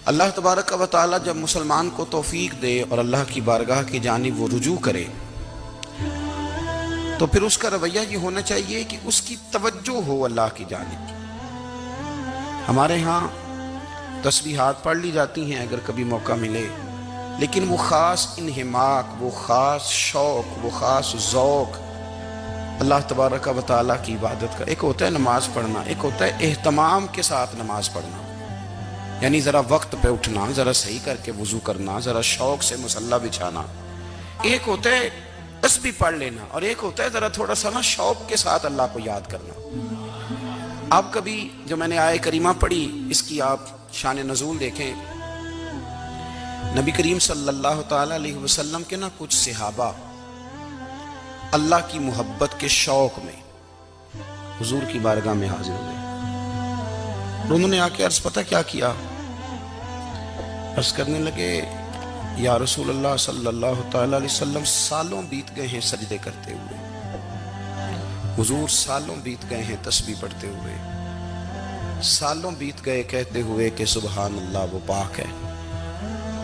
اللہ تبارک و تعالی جب مسلمان کو توفیق دے اور اللہ کی بارگاہ کی جانب وہ رجوع کرے تو پھر اس کا رویہ یہ ہونا چاہیے کہ اس کی توجہ ہو اللہ کی جانب. ہمارے ہاں تسبیحات پڑھ لی جاتی ہیں اگر کبھی موقع ملے، لیکن وہ خاص انہماک، وہ خاص شوق، وہ خاص ذوق اللہ تبارک و تعالیٰ کی عبادت کا. ایک ہوتا ہے نماز پڑھنا، ایک ہوتا ہے اہتمام کے ساتھ نماز پڑھنا، یعنی ذرا وقت پہ اٹھنا، ذرا صحیح کر کے وضو کرنا، ذرا شوق سے مصلی بچھانا. ایک ہوتا ہے تسبیح پڑھ لینا، اور ایک ہوتا ہے ذرا تھوڑا سا شوق کے ساتھ اللہ کو یاد کرنا. آپ کبھی جو میں نے آیہ کریمہ پڑھی اس کی آپ شان نزول دیکھیں. نبی کریم صلی اللہ تعالیٰ علیہ وسلم کے کچھ صحابہ اللہ کی محبت کے شوق میں حضور کی بارگاہ میں حاضر ہوئے. انہوں نے آ کے عرض پتہ کیا کیا؟ عرض کرنے لگے یا رسول اللہ صلی اللہ تعالیٰ علیہ وسلم سالوں بیت گئے ہیں سجدے کرتے ہوئے، حضور سالوں بیت گئے ہیں تسبیح پڑھتے ہوئے، سالوں بیت گئے کہتے ہوئے کہ سبحان اللہ وہ پاک ہے،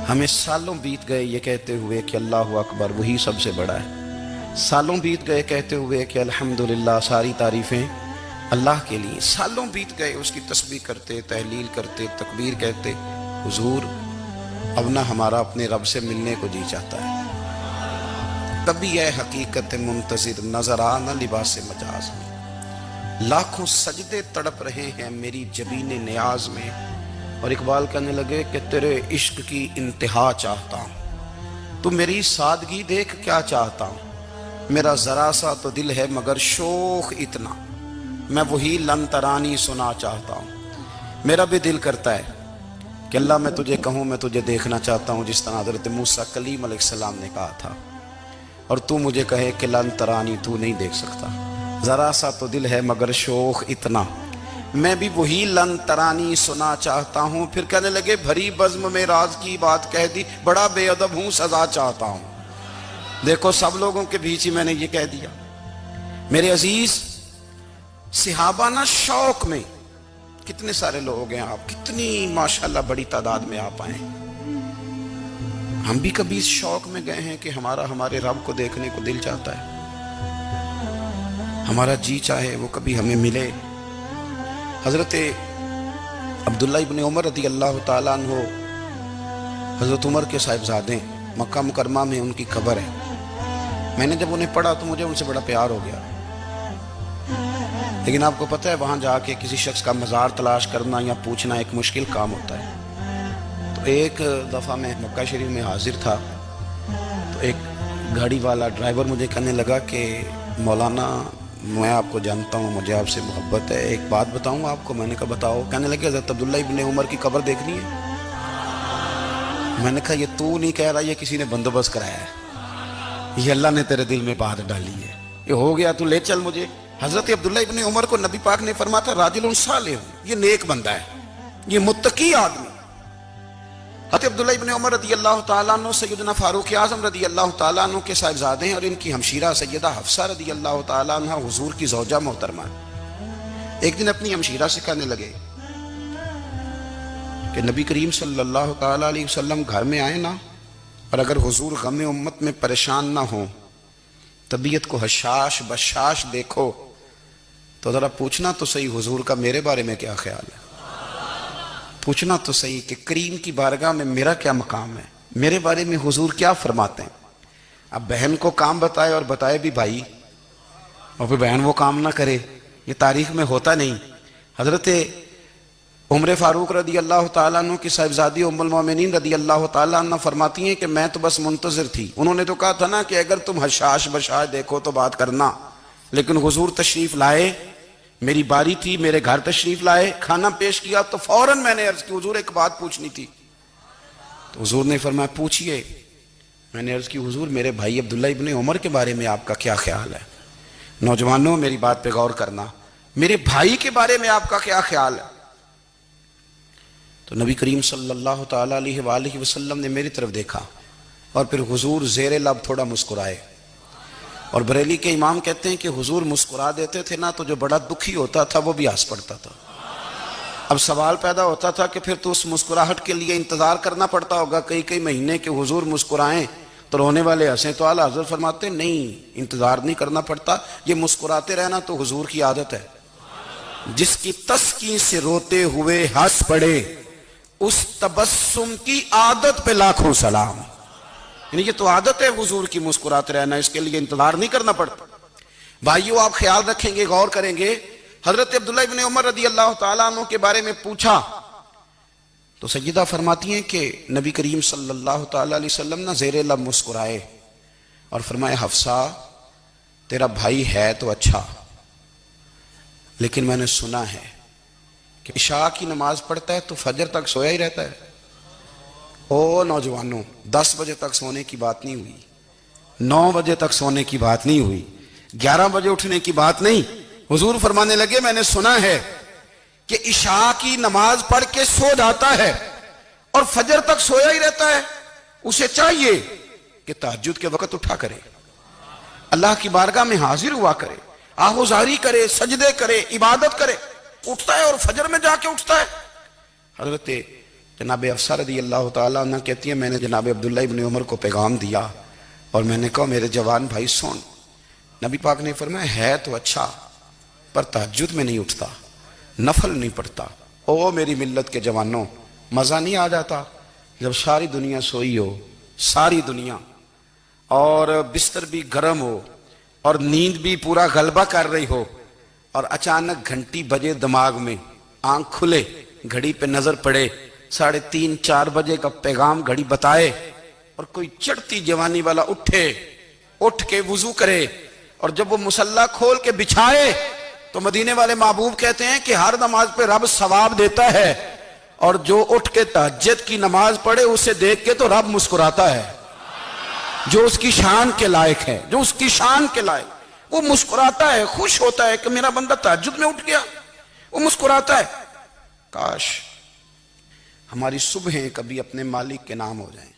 ہمیں سالوں بیت گئے یہ کہتے ہوئے کہ اللہ اکبر وہی سب سے بڑا ہے، سالوں بیت گئے کہتے ہوئے کہ الحمدللہ ساری تعریفیں اللہ کے لیے، سالوں بیت گئے اس کی تسبیح کرتے، تحلیل کرتے، تکبیر کہتے. حضور اب نہ ہمارا اپنے رب سے ملنے کو جی چاہتا ہے، کبھی اے حقیقت منتظر نظر آ نہ لباس مجاز میں، لاکھوں سجدے تڑپ رہے ہیں میری جبین نیاز میں. اور اقبال کہنے لگے کہ تیرے عشق کی انتہا چاہتا ہوں، تو میری سادگی دیکھ کیا چاہتا ہوں، میرا ذرا سا تو دل ہے مگر شوق اتنا، میں وہی لن ترانی سنا چاہتا ہوں. میرا بھی دل کرتا ہے کہ اللہ میں تجھے کہوں میں تجھے دیکھنا چاہتا ہوں جس طرح حضرت موسیٰ کلیم علیہ السلام نے کہا تھا، اور تو مجھے کہے کہ لن ترانی تو نہیں دیکھ سکتا، ذرا سا تو دل ہے مگر شوق اتنا، میں بھی وہی لن ترانی سنا چاہتا ہوں. پھر کہنے لگے بھری بزم میں راز کی بات کہہ دی، بڑا بے ادب ہوں سزا چاہتا ہوں. دیکھو سب لوگوں کے بیچ ہی میں نے یہ کہہ دیا. میرے عزیز صحابہ شوق میں کتنے سارے لوگ ہیں، آپ کتنی ماشاءاللہ بڑی تعداد میں آپ آئے. ہم بھی کبھی اس شوق میں گئے ہیں کہ ہمارے رب کو دیکھنے کو دل چاہتا ہے، ہمارا جی چاہے وہ کبھی ہمیں ملے. حضرت عبداللہ ابن عمر رضی اللہ تعالیٰ عنہ حضرت عمر کے صاحبزادے، مکہ مکرمہ میں ان کی قبر ہے. میں نے جب انہیں پڑھا تو مجھے ان سے بڑا پیار ہو گیا، لیکن آپ کو پتہ ہے وہاں جا کے کسی شخص کا مزار تلاش کرنا یا پوچھنا ایک مشکل کام ہوتا ہے. تو ایک دفعہ میں مکہ شریف میں حاضر تھا تو ایک گاڑی والا ڈرائیور مجھے کہنے لگا کہ مولانا میں آپ کو جانتا ہوں، مجھے آپ سے محبت ہے، ایک بات بتاؤں آپ کو. میں نے کہا بتاؤ. کہنے لگے حضرت عبداللہ ابن عمر کی قبر دیکھنی ہے. میں نے کہا یہ تو نہیں کہہ رہا، یہ کسی نے بندوبست کرایا ہے، یہ اللہ نے تیرے دل میں بات ڈالی ہے، یہ ہو گیا تو لے چل مجھے. حضرت عبداللہ ابن عمر کو نبی پاک نے فرمایا تھا راجل صالح، یہ نیک بندہ ہے، یہ متقی آدمی. حضرت عبداللہ ابن عمر رضی اللہ تعالیٰ عنہ سیدنا فاروق اعظم رضی اللہ تعالیٰ عنہ کے صاحبزادے ہیں، اور ان کی ہمشیرہ سیدہ حفصہ رضی اللہ تعالیٰ عنہ حضور کی زوجہ محترمہ. ایک دن اپنی ہمشیرہ سے کہنے لگے کہ نبی کریم صلی اللہ تعالیٰ علیہ وسلم گھر میں آئے نا، اور اگر حضور غم امت میں پریشان نہ ہوں، طبیعت کو حشاش بشاش دیکھو تو ذرا پوچھنا تو صحیح حضور کا میرے بارے میں کیا خیال ہے، پوچھنا تو صحیح کہ کریم کی بارگاہ میں میرا کیا مقام ہے، میرے بارے میں حضور کیا فرماتے ہیں. اب بہن کو کام بتائے اور بتائے بھی بھائی، اور پھر بہن وہ کام نہ کرے، یہ تاریخ میں ہوتا نہیں. حضرت عمر فاروق رضی اللہ تعالیٰ عنہ کی صاحبزادی ام المومنین رضی اللہ تعالیٰ عنہ فرماتی ہیں کہ میں تو بس منتظر تھی. انہوں نے تو کہا تھا نا کہ اگر تم حشاش بشاش دیکھو تو بات کرنا، لیکن حضور تشریف لائے، میری باری تھی، میرے گھر تشریف لائے، کھانا پیش کیا تو فوراً میں نے عرض کی حضور ایک بات پوچھنی تھی. تو حضور نے فرمایا پوچھئے. میں نے عرض کی حضور میرے بھائی عبداللہ ابن عمر کے بارے میں آپ کا کیا خیال ہے؟ نوجوانوں میری بات پہ غور کرنا، میرے بھائی کے بارے میں آپ کا کیا خیال ہے؟ تو نبی کریم صلی اللہ تعالیٰ علیہ وآلہ وسلم نے میری طرف دیکھا اور پھر حضور زیر لب تھوڑا مسکرائے. اور بریلی کے امام کہتے ہیں کہ حضور مسکرا دیتے تھے نا تو جو بڑا دکھی ہوتا تھا وہ بھی ہنس پڑتا تھا. اب سوال پیدا ہوتا تھا کہ پھر تو اس مسکراہٹ کے لیے انتظار کرنا پڑتا ہوگا کئی کئی مہینے کہ حضور مسکرائیں تو رونے والے ہنسیں، تو اعلیٰ حضرت فرماتے نہیں، انتظار نہیں کرنا پڑتا، یہ مسکراتے رہنا تو حضور کی عادت ہے۔ جس کی تسکین سے روتے ہوئے ہنس پڑے اس تبسم کی عادت پہ لاکھوں سلام۔ یعنی یہ تو عادت ہے حضور کی مسکراتے رہنا، اس کے لیے انتظار نہیں کرنا پڑتا۔ بھائیو آپ خیال رکھیں گے، غور کریں گے، حضرت عبداللہ ابن عمر رضی اللہ تعالیٰ عنہ کے بارے میں پوچھا تو سیدہ فرماتی ہیں کہ نبی کریم صلی اللہ تعالیٰ علیہ وسلم نہ زیر لب مسکرائے اور فرمائے حفصہ تیرا بھائی ہے تو اچھا، لیکن میں نے سنا ہے کہ عشاء کی نماز پڑھتا ہے تو فجر تک سویا ہی رہتا ہے۔ او نوجوانوں، 10 بجے تک سونے کی بات نہیں ہوئی، 9 بجے تک سونے کی بات نہیں ہوئی، 11 بجے اٹھنے کی بات نہیں۔ حضور فرمانے لگے میں نے سنا ہے کہ عشاء کی نماز پڑھ کے سو جاتا ہے اور فجر تک سویا ہی رہتا ہے، اسے چاہیے کہ تہجد کے وقت اٹھا کرے، اللہ کی بارگاہ میں حاضر ہوا کرے، آہوزاری کرے، سجدے کرے، عبادت کرے، اٹھتا ہے اور فجر میں جا کے اٹھتا ہے۔ حضرت جناب حفصہ رضی اللہ تعالیٰ عنہ کہتی ہے میں نے جناب عبداللہ ابن عمر کو پیغام دیا اور میں نے کہا میرے جوان بھائی سن، نبی پاک نے فرمایا ہے تو اچھا پر تہجد میں نہیں اٹھتا، نفل نہیں پڑھتا۔ او میری ملت کے جوانوں، مزہ نہیں آ جاتا جب ساری دنیا سوئی ہو، ساری دنیا، اور بستر بھی گرم ہو اور نیند بھی پورا غلبہ کر رہی ہو، اور اچانک گھنٹی بجے دماغ میں، آنکھ کھلے، گھڑی پہ نظر پڑے، 3:30 4 بجے کا پیغام گھڑی بتائے، اور کوئی چڑھتی جوانی والا اٹھ کے وضو کرے، اور جب وہ مصلی کھول کے بچھائے تو مدینے والے محبوب کہتے ہیں کہ ہر نماز پہ رب ثواب دیتا ہے، اور جو اٹھ کے تہجد کی نماز پڑھے اسے دیکھ کے تو رب مسکراتا ہے، جو اس کی شان کے لائق ہے، جو اس کی شان کے لائق، وہ مسکراتا ہے، خوش ہوتا ہے کہ میرا بندہ تہجد میں اٹھ گیا، وہ مسکراتا ہے۔ کاش ہماری صبحیں کبھی اپنے مالک کے نام ہو جائیں۔